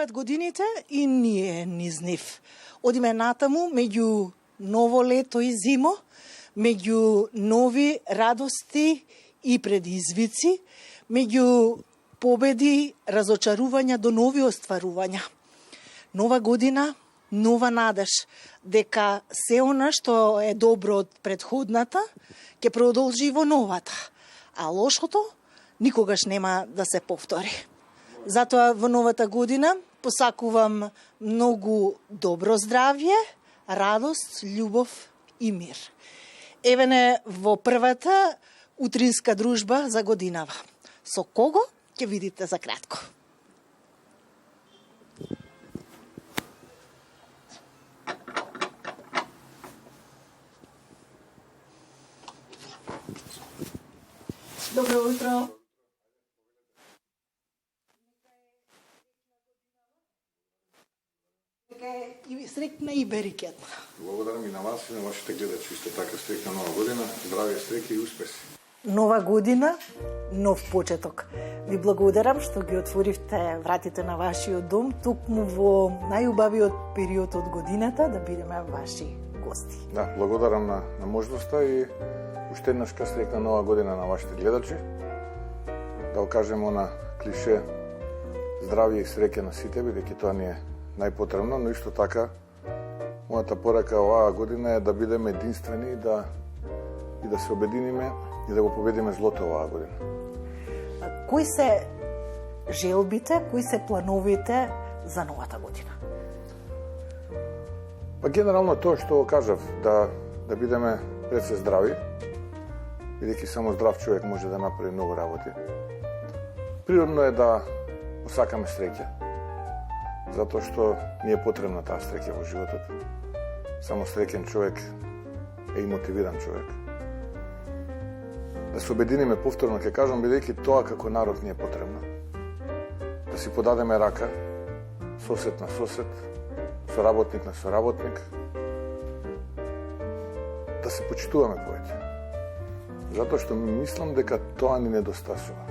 изминуваат годините и ние низ нив. Одиме натаму меѓу ново лето и зимо, меѓу нови радости и предизвици, меѓу победи, разочарувања до нови остварувања. Нова година, нова надеж, дека се она што е добро од предходната, ќе продолжи во новата, а лошото никогаш нема да се повтори. Затоа во новата година посакувам многу добро здравје, радост, љубов и мир. Еве не во првата утринска дружба за годинава. Со кого ќе видите за кратко. Добро утро. И среќна и берикетна. Благодарам и на вас и на вашите гледачи. Исто така среќна нова година, здравје, среќа и успеси. Нова година, нов почеток. Ви благодарам што ги отворивте вратите на вашиот дом токму во најубавиот период од годината да бидеме ваши гости. Да, благодарам на можноста и уште еднаш среќна нова година на вашите гледачи. Да окажем она клише здравје и среќа на сите, бидејќи тоа ни е најпотребно, но исто така мојата порака оваа година е да бидеме единствени и да се обединиме и да го победиме злото оваа година. Кои се желбите, кои се плановите за новата година? Па генерално тоа што кажав, да бидеме пред се здрави, бидејќи само здрав човек може да направи многу работи. Природно е да посакаме среќа, затоа што ни е потребна таа среќа во животот. Само среќен човек е и мотивиран човек. Да се обединиме, повторно ќе кажам, бидејќи тоа како народ ни е потребно. Да си подадеме рака, сосед на сосед, соработник на соработник, да се почитуваме повеќе. Затоа што мислам дека тоа ни недостасува.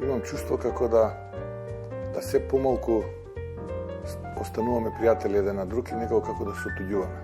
Имам чувство како да се помалку остануваме пријатели еден на друг и некако како да се отуѓуваме.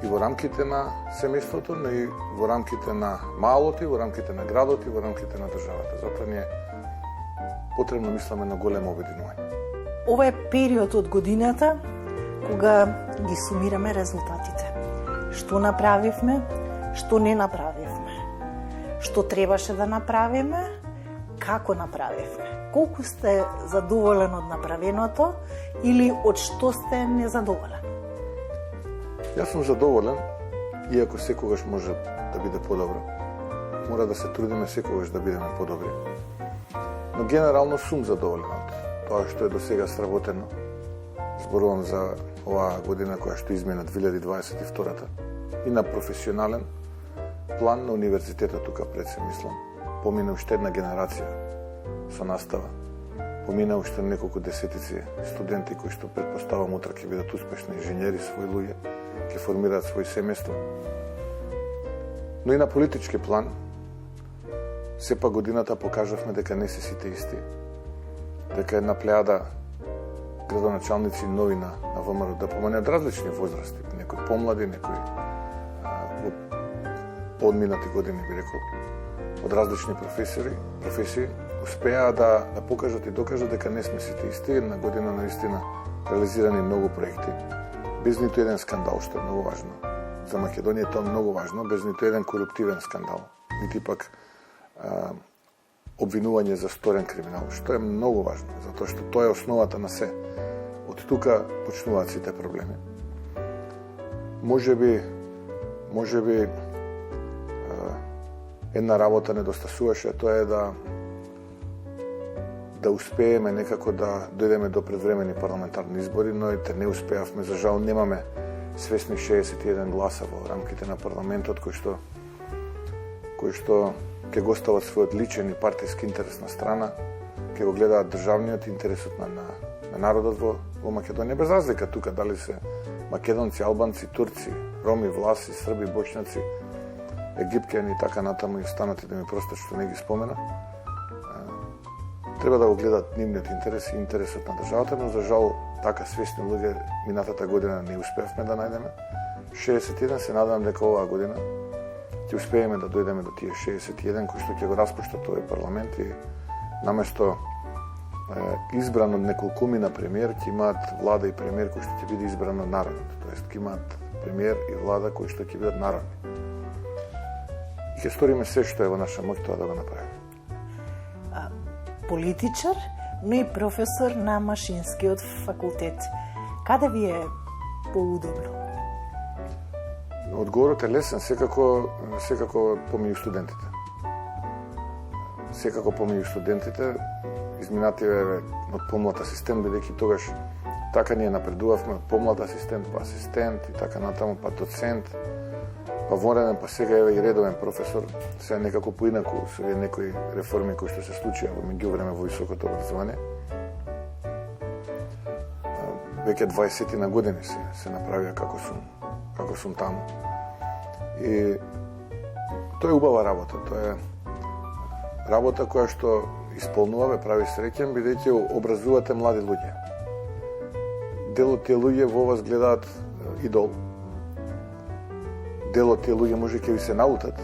И во рамките на семејството, но и во рамките на малото, и во рамките на градот, и во рамките на државата. Затоа ни е потребно мисламе на големо обединување. Ова е период од годината кога ги сумираме резултатите. Што направивме, што не направивме, што требаше да направиме, како направивме. Колку сте задоволен од направеното или од што сте незадоволен? Јас сум задоволен, иако секогаш може да биде подобро. Мора да се трудиме секогаш да бидеме подобри. Но генерално сум задоволен од тоа што е до сега сработено. Зборувам за оваа година која што измина 2022-та и на професионален план на универзитетот тука пред се мислам. Помина уште една генерација со настава. Помина уште неколку десетици студенти кои што претпоставам утре ќе бидат успешни инженери, своји луѓе, ќе формираат свој семејство. Но и на политички план, сепак годината покажавме дека не се сите исти. Дека една плејада градоначалници нови на ВМРО да поманеат различни возрасти, некои помлади, некои во подминати години би рекол, од различни професии, успеа да покажат и докажат дека не сме сите исти. Една година наистина реализирани многу проекти, без ниту еден скандал, што е многу важно. За Македонија тоа е многу важно, без ниту еден коруптивен скандал, нити пак обвинување за сторен криминал, што е многу важно, затоа што тоа е основата на се. Од тука почнуваат сите проблеми. Може би една работа недостасуваше, тоа е да успееме некако да дојдеме до предвремени парламентарни избори, но ете не успеавме. За жал немаме свесни 61 гласа во рамките на парламентот кои што ќе го стават својот личен и партиски интерес на страна, ќе го гледаат државниот интересот на народот во Македонија, без разлика тука дали се македонци, албанци, турци, роми, власи, срби, бочњаци, египтјани и така натаму и останати да ми простат што не ги спомена. треба да го гледат нивниот интерес и интересот на државата, но за жал така свесни луѓе минатата година не успеавме да најдеме. 61, се надевам дека оваа година ќе успееме да дојдеме до тие 61 кои што ќе го распуштат овој парламент и наместо избран од неколкумина премиер ќе имаат влада и премиер кои што ќе биде избран од народот. Тоест ќе имаат премиер и влада кои што ќе бидат народни. И ќе сториме се што е во наша моќ тоа да го направиме. Политичар, но и професор на Машинскиот факултет. Каде ви е поудобно? Одговорот е лесен, секако помеѓу студентите. Секако помеѓу студентите, изминативе од помлад асистент, бидејќи тогаш така ние напредувавме од помлад асистент, па асистент и така натаму, па доцент, па вореден, па сега еве и редовен професор, сега некако поинаку со некои реформи кои што се случија во меѓувреме во високото образование. Веќе 20 на години се направија како сум таму. И тоа е убава работа, тоа е работа која што исполнуваме, прави среќен, бидејќи образувате млади луѓе. Дел од тие луѓе во вас гледаат идол. Дел од тие луѓе може ќе ви се налутат.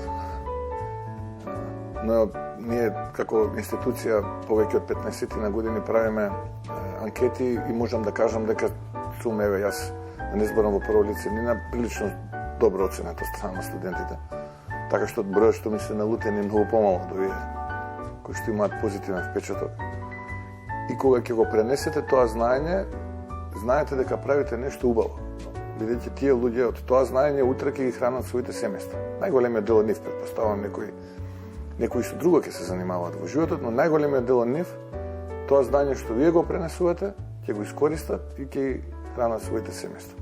Но ние како институција повеќе од 15 на години правиме анкети и можам да кажам дека сум, еве, јас не зборам во прво лице, ни на прилично добра оценета од страна на студентите. Така што бројот што ми се налутени многу помало од овие кои што имаат позитивен впечаток. И кога ќе го пренесете тоа знаење, знаете дека правите нешто убаво. Бидејќи тие луѓе од тоа знаење утре ќе ги хранат своите семејства. Најголемиот дел од нив, претпоставувам, некои со друго ќе се занимаваат во животот, но најголемиот дел од нив, тоа знаење што вие го пренесувате, ќе го искористат и ќе хранат своите семејства.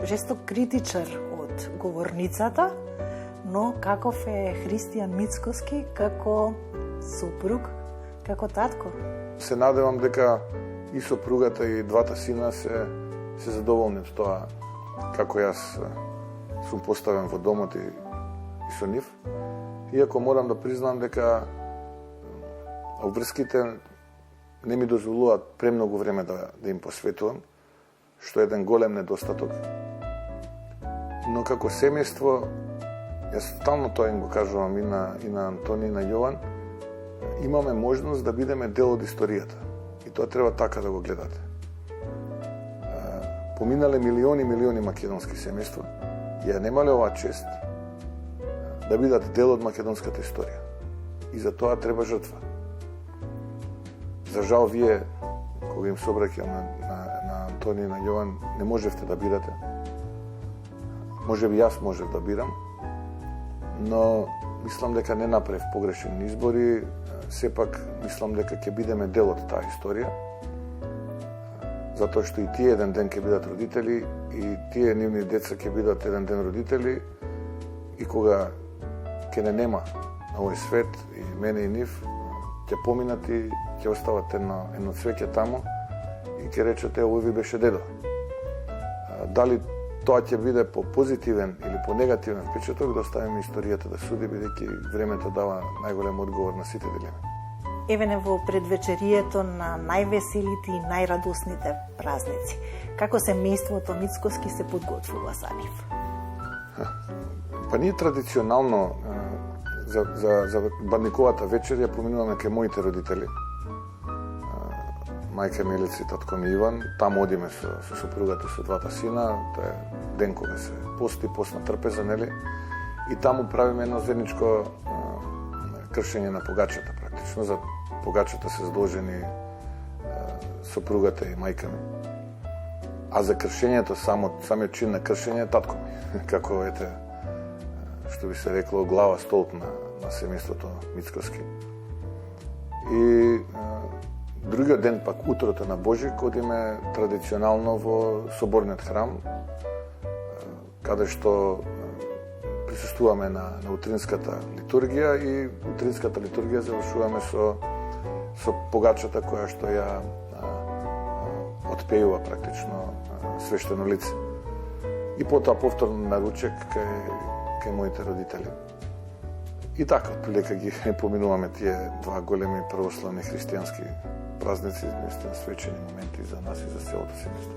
Жесток критичар од говорницата, но каков е Христијан Мицкоски како супруг, како татко? Се надевам дека и сопругата и двата сина се задоволни од тоа како јас сум поставен во домот и со нив. Иако морам да признам дека обврските не ми дозволуваат премногу време да им посветувам, што е еден голем недостаток. Но како семејство, јас стално тоа им го кажувам и на Антони и на Јован, имаме можност да бидеме дел од историјата. И тоа треба така да го гледате. Поминале милиони македонски семејства и ја немале оваа чест да бидат дел од македонската историја. И за тоа треба жртва. За жал, вие, кога им се обраќам на Антони и на Јован, не можевте да бирате. Може би јас можев да бирам, но мислам дека не направив погрешен избори, сепак мислам дека ќе бидеме дел од таа историја, затоа што и тие еден ден ќе бидат родители и тие нивни деца ќе бидат еден ден родители и кога ќе не нема на овој свет и мене и нив, ќе поминат и ќе остават едно цвеќе таму и ќе речат, овој ви беше дедо. Дали тоа ќе биде по позитивен или по негативен впечаток, да оставиме историјата да суди, бидејќи времето дава најголем одговор на сите дилеми. Евене во предвечерието на највеселите и најрадосните празници, како семејството Мицкоски се подготвува за нив? Па ние традиционално за бадниковата вечер ја поминуваме кај моите родители. Мајка Милица и татко ми Иван, таму одиме со сопругата, со двата сина, тоа е ден кога се постна трпеза, нели? И таму правиме едно заедничко кршење на погачата, практично. За погачата се задолжени сопругата и мајка ми. А за кршењето, самиот чин на кршење, татко ми, како ете, што би се рекло, глава столб на семејството Мицкоски. И другиот ден, пак утрото на Божик, одиме традиционално во соборниот храм, каде што присуствуваме на утринската литургија и утринската литургија завршуваме со погачата која што ја отпејува практично свештено лице. И потоа повторно на ручек кај моите родители. И така, отприлика ги поминуваме тие два големи православни христијански празници, наистина свечени моменти за нас и за целото семејство.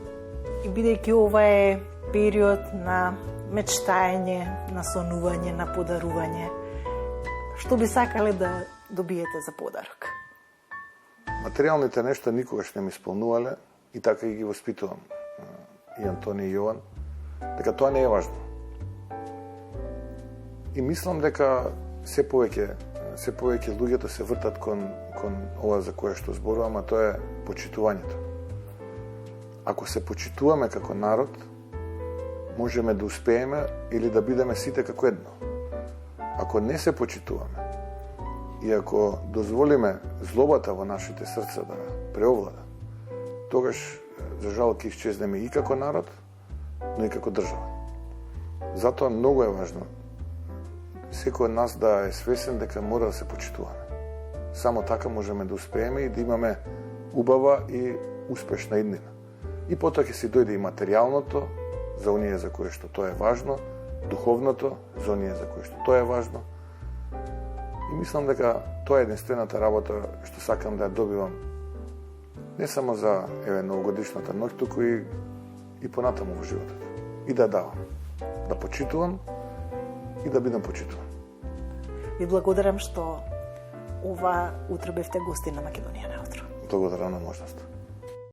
И бидејќи ова е период на мечтање, на сонување, на подарување, што би сакале да добиете за подарок? Материјалните нешта никогаш не ми исполнувале и така и ги воспитувам и Антони и Јован, дека тоа не е важно. И мислам дека се повеќе луѓето се вртат кон ова за кое што зборувам, а тоа е почитувањето. Ако се почитуваме како народ, можеме да успееме или да бидеме сите како едно. Ако не се почитуваме и ако дозволиме злобата во нашите срца да преовлада, тогаш, за жал, ќе исчезнеме и како народ, но и како држава. Затоа многу е важно секој од нас да е свесен дека мора да се почитуваме. Само така можеме да успееме и да имаме убава и успешна иднина. И потоа ќе си дојде и материјалното, за оние за кое што тоа е важно, духовното, за оние за кое што тоа е важно. И мислам дека тоа е единствената работа што сакам да ја добивам не само за новогодишната ноќ, туку и понатаму во животот. И да давам, да почитувам и да бидам почитуван. Ви благодарам што ова утро бевте гости на Македонија на утро. Благодарам на можноста.